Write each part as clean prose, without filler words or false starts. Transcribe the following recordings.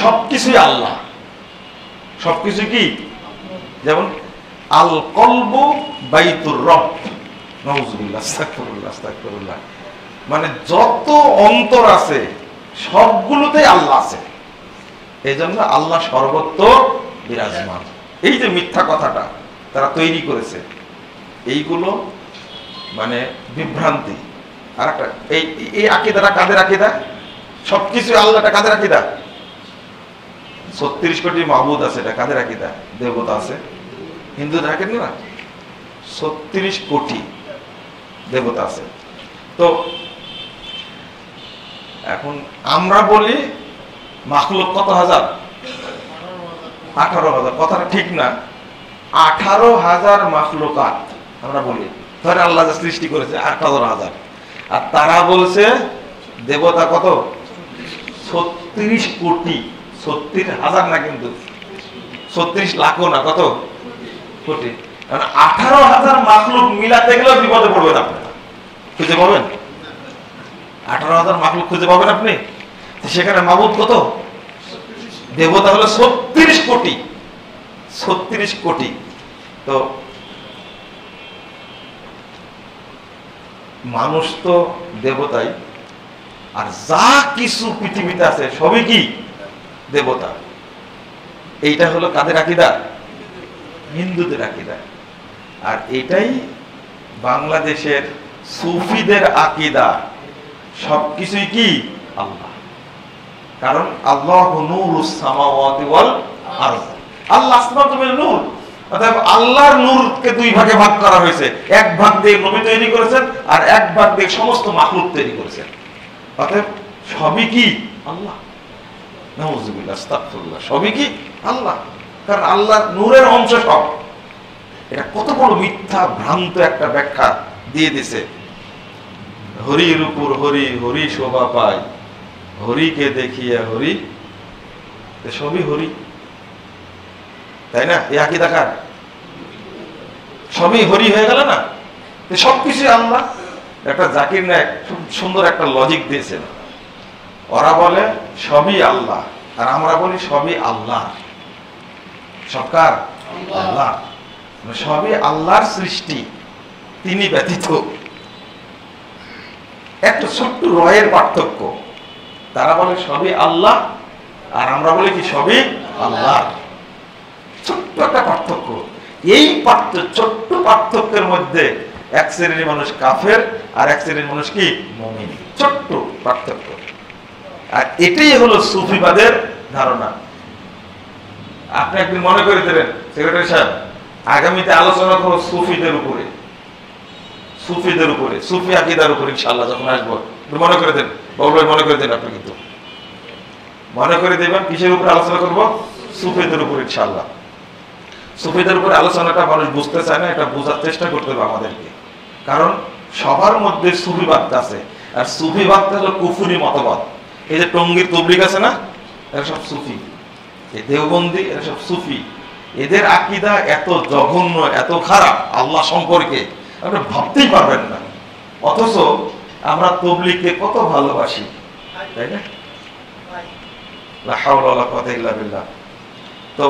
সবকিছুই আল্লাহ, সবকিছু কি? যেমন আল কলবু বাইতুর রব, নাউযুবিল্লাহ, আস্তাগফিরুল্লাহ, আস্তাগফিরুল্লাহ। মানে যত অন্তর আছে সবগুলোতেই আল্লাহ আছে, এই জন্য আল্লাহ সর্বত্র বিরাজমান। এই যে মিথ্যা কথাটা তারা তৈরি করেছে, এইগুলো মানে বিভ্রান্তি। আর একটা এই আকীদাটা কাদের আকীদা? সবকিছু আল্লাহটা কাদের আকীদা? 36 কোটি মাবুদ আছে, এটা কাদের আকীদা? দেবতা আছে, হিন্দু থাকেন না, 36 কোটি দেবতা আছে। তো এখন আমরা বলি মাখলুক কত হাজার? 18,000। কথাটা ঠিক না, 18,000 মাখলুকাত আমরা বলি। ধরে আল্লাহ যা সৃষ্টি করেছে 18,000, আর তারা বলছে দেবতা কত? 36 কোটি। 36,000 না, কিন্তু 36 লাখও না, কত কোটি। 18,000 মাখলুক মিলাতে গেলেও বিপদে পড়বেন আপনারা। খুঁজে পাবেন 18,000 মাখলুক খুঁজে পাবেন আপনি? সেখানে মাবুদ কত? দেবতা হলো 36 কোটি। 36 কোটি। তো মানুষ তো দেবতাই, আর যা কিছু পৃথিবীতে আছে সবই কি? দেবতা। এইটা হলো কাদের আকীদা? হিন্দুদের আকীদা। আর এটাই বাংলাদেশের সুফিদের আকীদা, সবকিছুই কি? আল্লাহ। কারণ আল্লাহু নূরুস সামাওয়াতি ওয়াল আরদ, আল্লাহ আসমান জমিনের নূর। অর্থাৎ আল্লাহর নূরকে দুই ভাগে ভাগ করা হয়েছে, এক ভাগ দিয়ে নবী তৈরি করেছেন, আর এক ভাগ দিয়ে সমস্ত মাখলুক তৈরি করেছেন। অর্থাৎ সবই কি? আল্লাহ। নাউযুবিল্লাহ, আস্তাগফিরুল্লাহ। সবই কি? আল্লাহ। কারণ আল্লাহর নূরের অংশ সব। এটা কত বড় মিথ্যা ভ্রান্ত একটা ব্যাখ্যা দিয়ে দিছে। হরির উপর হরি, হরি শোভা পায়, হরিকে দেখিয়া হরি, সবই হরি, তাই না? এ আকীদা কার? সবই হরি হয়ে গেল না, সবকিছু আল্লাহ। একটা জাকির নায়েক খুব সুন্দর একটা লজিক দিয়েছেন। ওরা বলে সবই আল্লাহ, আর আমরা বলি সবই আল্লাহ। সবকার? আল্লাহ। সবই আল্লাহর সৃষ্টি, তিনি ব্যতীত। একটা ছোট্ট রয়ের পার্থক্য। তারা বলে সবই আল্লাহ, আর আমরা বলি কি? সবই আল্লাহ। ছোট্ট একটা পার্থক্য। এই ছোট্ট পার্থক্যের মধ্যে এক শ্রেণীর মানুষ কাফের, আর এক শ্রেণীর মানুষ কি? মুমিন। ছোট্ট পার্থক্য। আর এটাই হলো সুফিবাদের ধারণা। আপনি একদিন মনে করে দেবেন, সেক্রেটারি সাহেব, আগামীতে আলোচনা করো সুফিদের উপরে, সুফিদের উপরে, সুফি আকীদার উপরে ইনশাআল্লাহ যখন আসবো মনে করে দেন। বাবু ভাই মনে করে দেন, আপনি কিন্তু মনে করে দেবেন কিসের উপরে আলোচনা করব? সুফিদের উপরে ইনশাআল্লাহ। সুফিদের উপরে আলোচনাটা মানুষ বুঝতে চায় না, এটা বোঝার চেষ্টা করতে হবে আমাদেরকে। কারণ সবার মধ্যে সুফিবাদ আছে, আর সুফিবাদটা হলো কুফরি মতবাদ। এই যে টঙ্গীর তবলিগ আছে না, এরা সব সুফি। এই দেওবন্দি, এরা সব সুফি। এদের আকীদা এত জঘন্য, এত খারাপ আল্লাহ সম্পর্কে, আপনি ভাবতেই পারবেন না। অথচ আমরা তবলিগকে কত ভালোবাসি, তাই না? লা হাওলা ওয়ালা কুওয়াতা ইল্লা বিল্লাহ। তো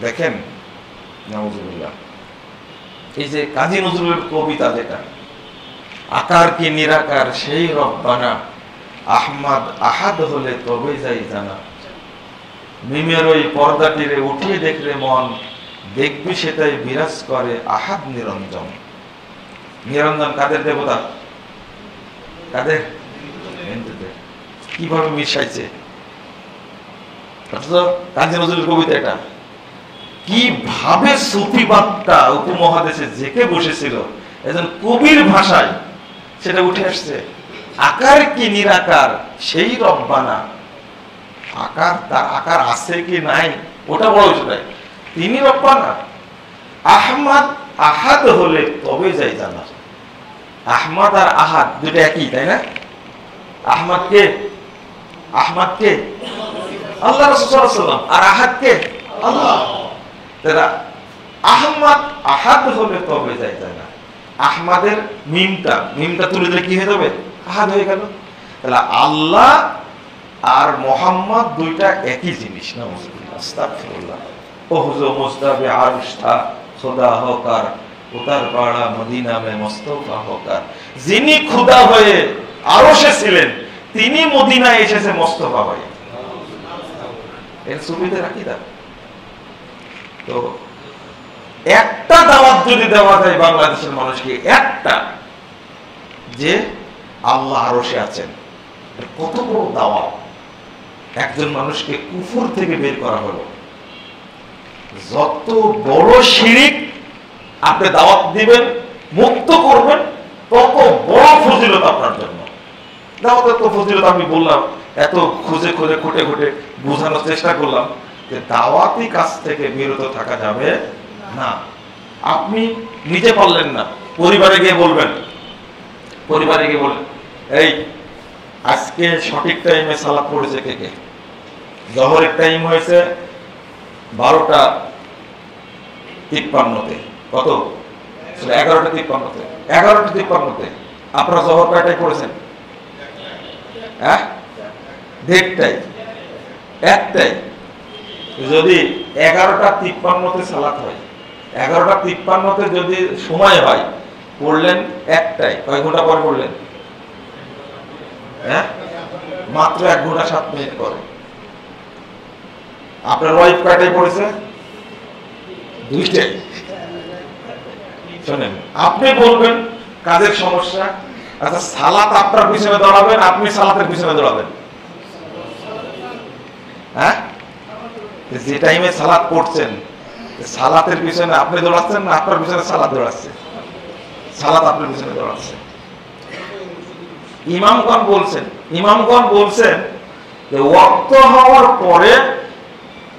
দেখেন, নাউযুবিল্লাহ, এই যে কাজী নজরুলের কবিতা, যেটা আকার কি নিরাকার সেই রব্বানা, আহমদ আহাদ হলে তবে যাই জানা, মিমের ওই পর্দাটিরে উঠিয়ে দেখলে মন, দেখবি সেটাই বিরাজ করে আহাদ নিরঞ্জন। নিরঞ্জন কাদের দেবতা? কাদের? হিন্দুদের। কিভাবে মিশাইছে! কাজী নজরুলের কবিতা এটা কিভাবে সুফিবাদটা উপমহাদেশে জেকে বসেছিল, একজন কবির ভাষায় সেটা উঠে আসছে। আকার কি নিরাকার সেই রব্বানা, আকার, তার আকার আছে কি নাই ওটা বড় কিছু নাই, তিনি রব্বানা। আহমদ আহাদ হলে তবে যাই জানা। আহমদ আর আহাদ দুটো একই, তাই না? আহমদ কে? আহমদ কে? আল্লাহ রাসূল সাল্লাল্লাহু আলাইহি ওয়াসাল্লাম। আর আহাদ কে? আল্লাহ। তারা আহমদ আহাদ হলে তবে যাই জানা। আহমদের মিমটা তুলে দিলে কি হয়ে যাবে? আহাদ হয়ে গেল। তাহলে আল্লাহ আর মোহাম্মদ দুইটা একই জিনিস না? আস্তাগফিরুল্লাহ। ও হুজুর মুস্তাফি আরশ থা খুদা হোকার উতার পাড়া মদিনা মে মুস্তাফা হোকার। যিনি খুদা হয়ে আরশে ছিলেন তিনি মদিনায় এসেছে মুস্তাফা হয়ে। এর সুবিধা রাখি দা। তো একটা দাওয়াত যদি দেওয়া যায় বাংলাদেশের মানুষকে, একটা, যে আল্লাহ আরশে আছেন, কত বড় দাওয়াত। একজন মানুষকে কুফর থেকে বের করা হলো। যত বড় শিরিক আপনি দাওয়াত দিবেন, মুক্ত করবেন, তত বড় ফজিলত আপনার জন্য। দাওয়াতের তো ফজিলত আমি বললাম, এত খুঁজে খুঁজে খুঁটে খুঁটে বোঝানোর চেষ্টা করলাম যে দাওয়াতি কাজ থেকে বিরত থাকা যাবে না। আপনি নিজে পারলেন না, পরিবারে গিয়ে বলবেন, পরিবারে গিয়ে বলবেন, এই আজকে সঠিক টাইমে সালাত পড়েছে কে কে? জোহরের টাইম হয়েছে 12:53-তে। কত? 11:53-তে। 11:53-তে আপনারা জোহর কয়টায় পড়েছেন? হ্যাঁ, দেড়টায়, একটাই। যদি 11:53-তে সালাত হয়, 11:53-তে যদি সময় হয়, পড়লেন একটাই, কয় ঘন্টা পরে পড়লেন? হ্যাঁ, মাত্র 1 ঘন্টা 7 মিনিট পরে। আপনার ওয়াইফ কয়টায় পড়েছে? 2টায়। শোনেন, আপনি বলবেন কাজের সমস্যা, আচ্ছা সালাত আপনার পিছনে দৌড়াবেন, আপনি সালাতের পিছনে দৌড়াবেন। হ্যাঁ, যে টাইমে সালাত পড়ছেন, সালাতের পিছনে আপনি দৌড়াচ্ছেন না আপনার পিছনে সালাত দৌড়াচ্ছে? সালাত আপনার পিছনে দৌড়াচ্ছে। ইমামগণ বলছেন যে ওয়াক্ত হওয়ার পরে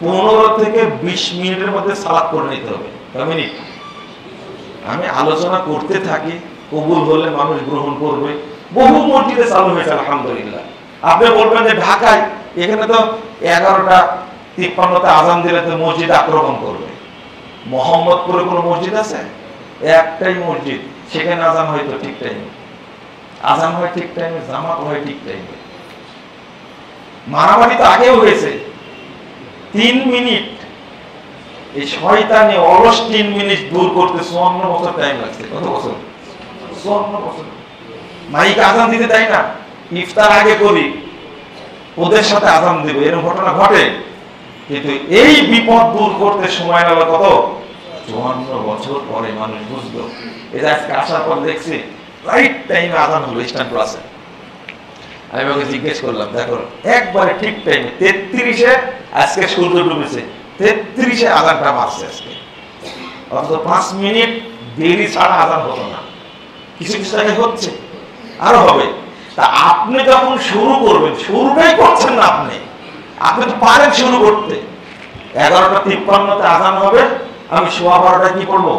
15 থেকে 20 মিনিটের মধ্যে সালাত করে নিতে হবে। কয় মিনিট? আমি আলোচনা করতে থাকি, কবুল হলে মানুষ গ্রহণ করবে। বহু মসজিদে চালু হয়েছে আলহামদুলিল্লাহ। আপনি বলবেন যে ঢাকায়, এখানে তো 11:53-তে আজান দিলে তো মসজিদ আক্রমণ করবে। মোহাম্মদপুরে কোনো মসজিদ আছে? একটাই মসজিদ, সেখানে আজান হয়তো ঠিক টাইমে, আজান হয় ঠিক টাইমে, জামাত হয় ঠিক টাইমে। মারামারি তো আগেও হয়েছে, 3 মিনিট, এই শয়তানি অলস 3 মিনিট দূর করতে 54 বছর টাইম লাগছে। কত বছর? 54 বছর। মাইক আজান দিতে দেয় না, ইফতার আগে করি, ওদের সাথে আজান দেবে, এরকম ঘটনা ঘটে। কিন্তু এই বিপদ দূর করতে সময় লাগলো কত? 54 বছর পরে মানুষ বুঝলো। এই যে আজকে আসার পর দেখছি রাইট টাইমে আজান হলো স্ট্যান্ড ক্লাসে। আমি ওকে জিজ্ঞেস করলাম, দেখো একবারে ঠিক টাইমে 33-এ আজকে সূর্য ডুবেছে, 33-এ আজানটা মারছে আজকে। অন্তত 5 মিনিট দেরি ছাড়া আজান হতো না। কিছু কিছু জায়গায় হচ্ছে, আরো হবে। তা আপনি যখন শুরু করবেন, শুরুটাই করছেন না আপনি, আপনি তো পারেন শুরু করতে। 11:53-তে আজান হবে, আমি 12:15 কি করবো?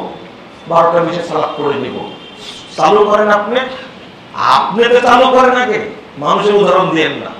12:20-এ সালাত পড়ে নিব। চালু করেন আপনি, আপনি তো চালু করেন আগে, মানুষের উদাহরণ দিয়েন না।